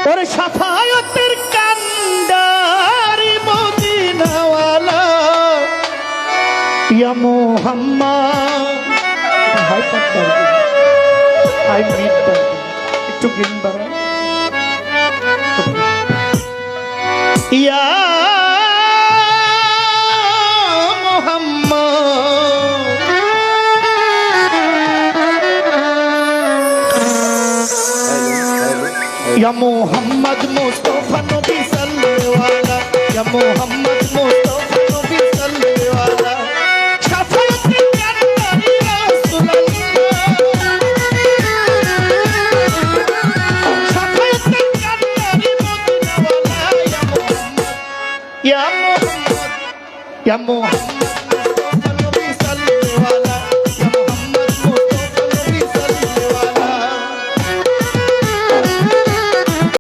ওর সাফায়াতের কান্ডারি মদিনাওয়ালা ইয়া Muhammad high পাত্তার high meet একটু গিন বাড়া ইয়া या मोहम्मद मुस्तफा नबी सल्लल्लाहु या मोहम्मद मुस्तफा नबी सल्लल्लाहु शफाअत करनी या रसूल अल्लाह शफाअत करनी मदीना वाला या मोहम्मद या मोहम्मद